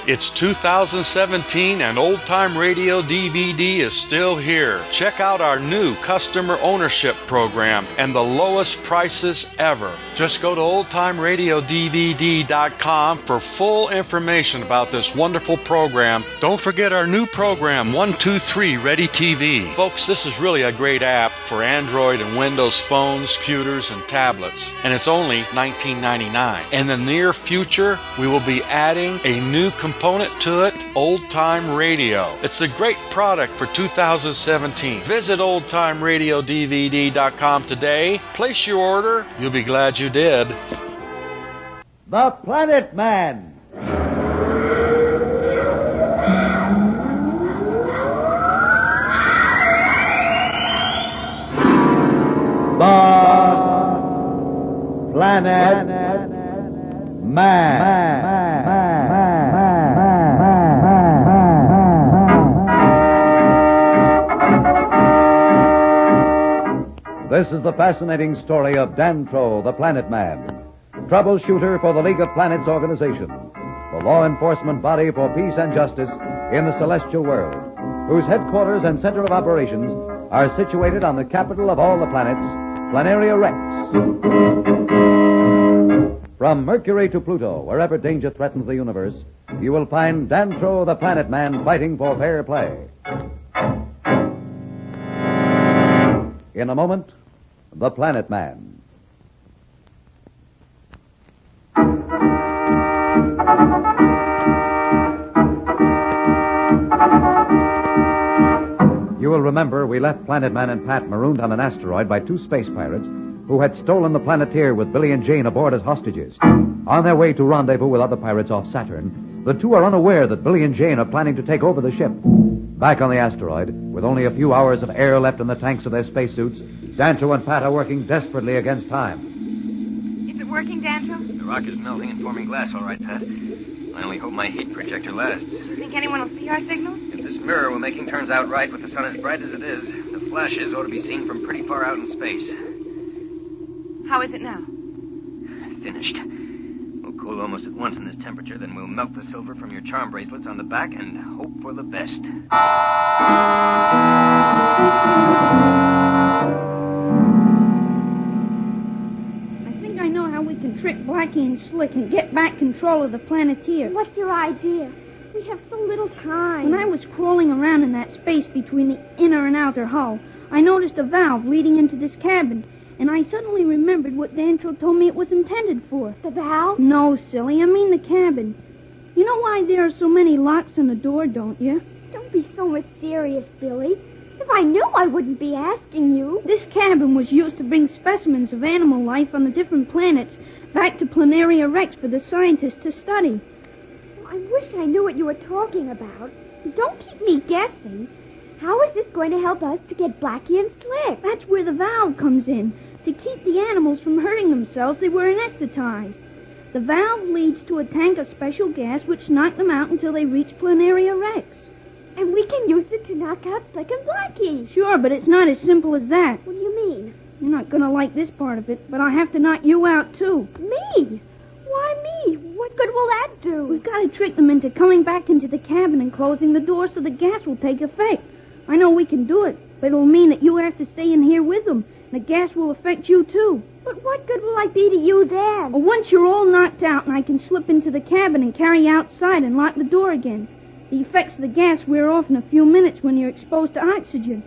It's 2017 and Old Time Radio DVD is still here. Check out our new customer ownership program and the lowest prices ever. Just go to oldtimeradiodvd.com for full information about this wonderful program. Don't forget our new program, 123 Ready TV. Folks, this is really a great app for Android and Windows phones, computers, and tablets. And it's only $19.99. In the near future, we will be adding a new component to it, Old Time Radio. It's a great product for 2017. Visit oldtimeradiodvd.com today. Place your order. You'll be glad you did. The Planet Man. The Planet Man. This is the fascinating story of Dantro, the Planet Man, troubleshooter for the League of Planets organization, the law enforcement body for peace and justice in the celestial world, whose headquarters and center of operations are situated on the capital of all the planets, Planaria Rex. From Mercury to Pluto, wherever danger threatens the universe, you will find Dantro, the Planet Man, fighting for fair play. In a moment, The Planet Man. You will remember we left Planet Man and Pat marooned on an asteroid by two space pirates who had stolen the Planeteer with Billy and Jane aboard as hostages. On their way to rendezvous with other pirates off Saturn, the two are unaware that Billy and Jane are planning to take over the ship. Back on the asteroid, with only a few hours of air left in the tanks of their spacesuits, Dantro and Pat are working desperately against time. Is it working, Dantro? The rock is melting and forming glass, all right, Pat. I only hope my heat projector lasts. Do you think anyone will see our signals? If this mirror we're making turns out right with the sun as bright as it is, the flashes ought to be seen from pretty far out in space. How is it now? Finished. We'll cool almost at once in this temperature, then we'll melt the silver from your charm bracelets on the back and hope for the best. I know how we can trick Blackie and Slick and get back control of the Planeteer. What's your idea? We have so little time. When I was crawling around in that space between the inner and outer hull, I noticed a valve leading into this cabin, and I suddenly remembered what Dantro told me it was intended for. The valve? No, silly. I mean the cabin. You know why there are so many locks on the door, don't you? Don't be so mysterious, Billy. If I knew, I wouldn't be asking you. This cabin was used to bring specimens of animal life on the different planets back to Planaria Rex for the scientists to study. I wish I knew what you were talking about. Don't keep me guessing. How is this going to help us to get Blackie and Slick? That's where the valve comes in. To keep the animals from hurting themselves, they were anesthetized. The valve leads to a tank of special gas which knocked them out until they reach Planaria Rex. And we can use it to knock out Slick and Blackie. Sure, but it's not as simple as that. What do you mean? You're not going to like this part of it, but I have to knock you out, too. Me? Why me? What good will that do? We've got to trick them into coming back into the cabin and closing the door so the gas will take effect. I know we can do it, but it'll mean that you have to stay in here with them. The gas will affect you, too. But what good will I be to you then? Well, once you're all knocked out and I can slip into the cabin and carry you outside and lock the door again. The effects of the gas wear off in a few minutes when you're exposed to oxygen.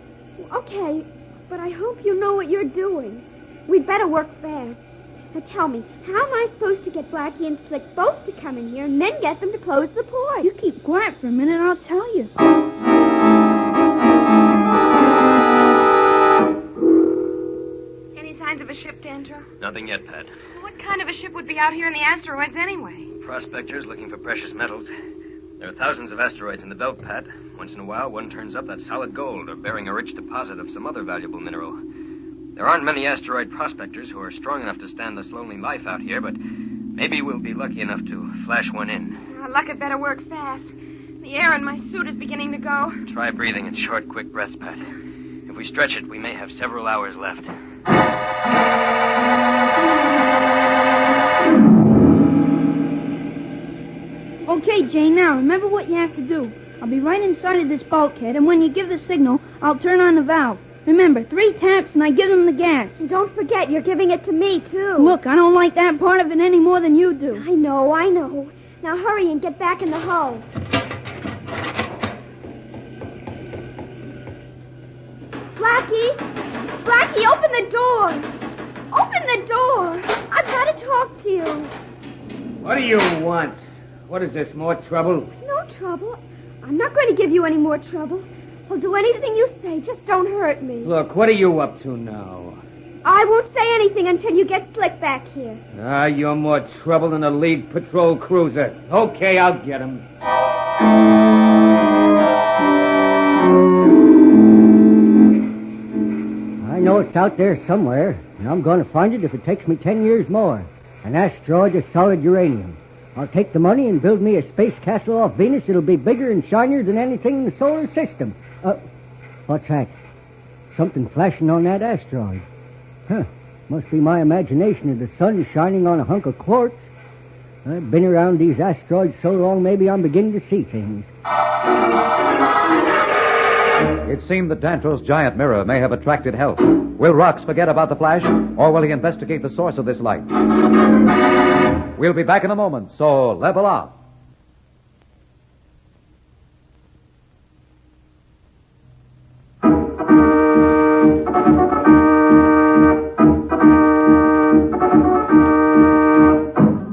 Okay, but I hope you know what you're doing. We'd better work fast. Now tell me, how am I supposed to get Blackie and Slick both to come in here and then get them to close the port? You keep quiet for a minute, I'll tell you. Any signs of a ship, Dantro? Nothing yet, Pat. What kind of a ship would be out here in the asteroids anyway? Prospectors looking for precious metals. There are thousands of asteroids in the belt, Pat. Once in a while, one turns up that's solid gold or bearing a rich deposit of some other valuable mineral. There aren't many asteroid prospectors who are strong enough to stand this lonely life out here, but maybe we'll be lucky enough to flash one in. Luck had better work fast. The air in my suit is beginning to go. Try breathing in short, quick breaths, Pat. If we stretch it, we may have several hours left. Okay, Jane, now remember what you have to do. I'll be right inside of this bulkhead, and when you give the signal, I'll turn on the valve. Remember, 3 taps and I give them the gas. And don't forget, you're giving it to me, too. Look, I don't like that part of it any more than you do. I know. Now hurry and get back in the hull. Blackie, open the door. Open the door. I've got to talk to you. What do you want? What is this, more trouble? No trouble. I'm not going to give you any more trouble. I'll do anything you say. Just don't hurt me. Look, what are you up to now? I won't say anything until you get Slick back here. You're more trouble than a League patrol cruiser. Okay, I'll get him. I know it's out there somewhere, and I'm going to find it if it takes me 10 years more. An asteroid of solid uranium. I'll take the money and build me a space castle off Venus. It'll be bigger and shinier than anything in the solar system. What's that? Something flashing on that asteroid. Huh. Must be my imagination or the sun shining on a hunk of quartz. I've been around these asteroids so long, maybe I'm beginning to see things. It seemed that Dantro's giant mirror may have attracted help. Will Rox forget about the flash, or will he investigate the source of this light? We'll be back in a moment, so level up.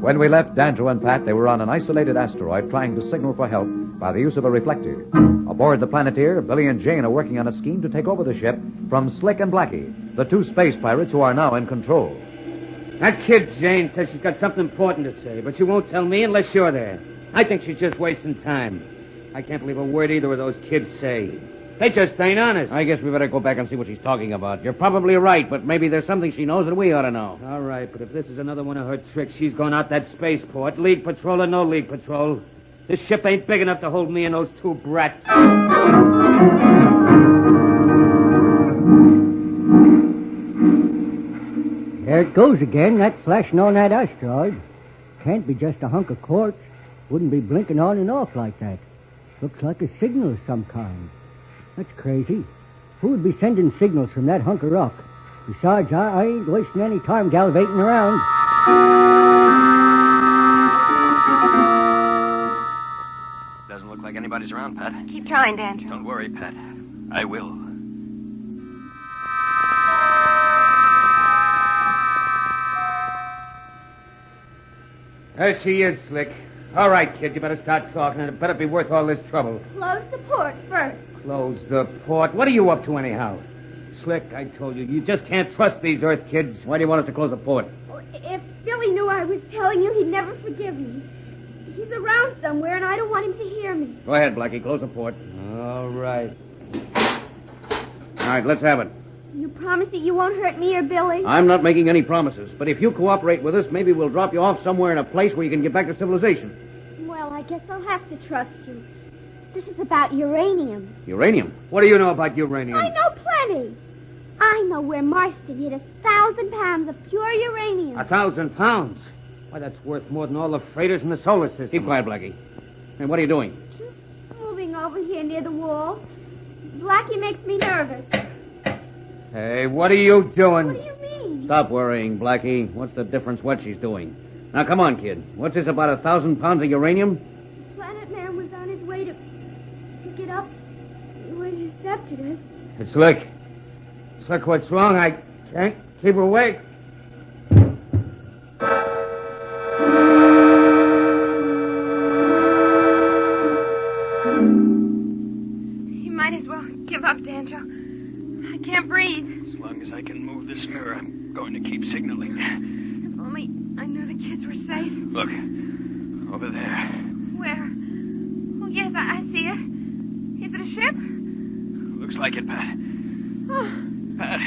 When we left Dandro and Pat, they were on an isolated asteroid trying to signal for help by the use of a reflector. Aboard the Planeteer, Billy and Jane are working on a scheme to take over the ship from Slick and Blackie, the 2 space pirates who are now in control. That kid Jane says she's got something important to say, but she won't tell me unless you're there. I think she's just wasting time. I can't believe a word either of those kids say. They just ain't honest. I guess we better go back and see what she's talking about. You're probably right, but maybe there's something she knows that we ought to know. All right, but if this is another one of her tricks, she's going out that spaceport. League patrol or no League patrol. This ship ain't big enough to hold me and those 2 brats. There it goes again, that flashing on that asteroid. Can't be just a hunk of quartz. Wouldn't be blinking on and off like that. Looks like a signal of some kind. That's crazy. Who would be sending signals from that hunk of rock? Besides, I ain't wasting any time gallivanting around. Doesn't look like anybody's around, Pat. Keep trying, Dandro. Don't worry, Pat. I will. There she is, Slick. All right, kid, you better start talking, and it better be worth all this trouble. Close the port first. Close the port. What are you up to, anyhow? Slick, I told you, you just can't trust these Earth kids. Why do you want us to close the port? If Billy knew I was telling you, he'd never forgive me. He's around somewhere, and I don't want him to hear me. Go ahead, Blackie. Close the port. All right. All right, let's have it. You promise that you won't hurt me or Billy? I'm not making any promises, but if you cooperate with us, maybe we'll drop you off somewhere in a place where you can get back to civilization. Well, I guess I'll have to trust you. This is about uranium. Uranium? What do you know about uranium? I know plenty. I know where Marston hid 1,000 pounds of pure uranium. 1,000 pounds? Why, that's worth more than all the freighters in the solar system. Keep quiet, Blackie. Hey, what are you doing? Just moving over here near the wall. Blackie makes me nervous. Hey, what are you doing? What do you mean? Stop worrying, Blackie. What's the difference what she's doing? Now, come on, kid. What's this about 1,000 pounds of uranium? Planet Man was on his way to pick it up. You intercepted us. It's Slick. Slick, what's wrong? I can't keep awake. You might as well give up, Dandro. I can't breathe. As long as I can move this mirror, I'm going to keep signaling. If only I knew the kids were safe. Look, over there. Where? Oh, yes, I see it. Is it a ship? Looks like it, Pat. Oh, Pat,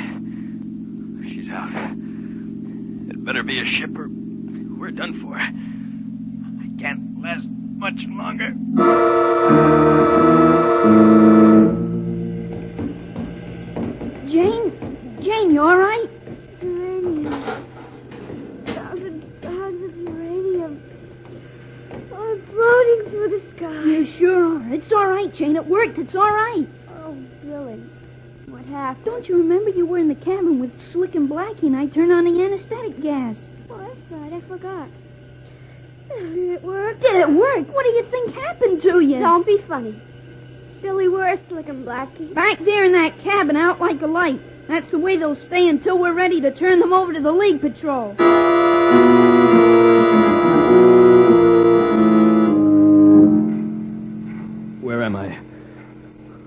she's out. It better be a ship or we're done for. I can't last much longer. Jane, you all right? Uranium. 1,000 pounds of uranium. I'm floating God. You sure are. It's all right, Jane. It worked. It's all right. Oh, Billy. What happened? Don't you remember you were in the cabin with Slick and Blackie and I turned on the anesthetic gas? Oh, that's right. I forgot. Did it work? Did it work? What do you think happened to you? Don't be funny. Billy, where's Slick and Blackie? Back there in that cabin, out like a light. That's the way they'll stay until we're ready to turn them over to the League Patrol. Where am I?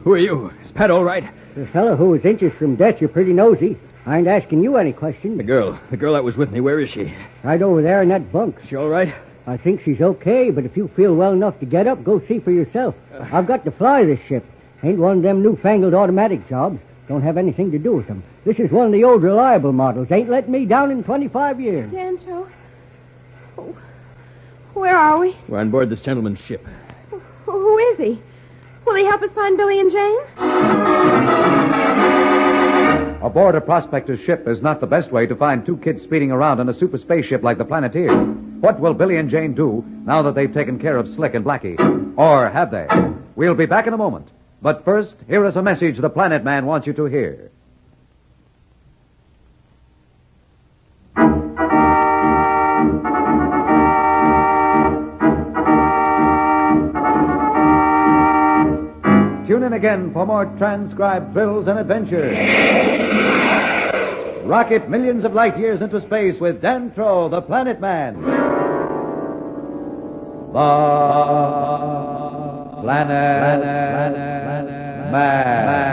Who are you? Is Pat all right? The fellow who was inches from death, you're pretty nosy. I ain't asking you any questions. The girl that was with me, where is she? Right over there in that bunk. She all right? I think she's okay, but if you feel well enough to get up, go see for yourself. I've got to fly this ship. Ain't one of them newfangled automatic jobs. Don't have anything to do with them. This is one of the old reliable models. Ain't let me down in 25 years. Danto. Oh, where are we? We're on board this gentleman's ship. Who is he? Will he help us find Billy and Jane? Aboard a prospector's ship is not the best way to find two kids speeding around in a super spaceship like the Planeteer. What will Billy and Jane do now that they've taken care of Slick and Blackie? Or have they? We'll be back in a moment. But first, here is a message the Planet Man wants you to hear. Tune in again for more transcribed thrills and adventures. Rocket millions of light years into space with Dan Troll, the Planet Man. The Planet Man.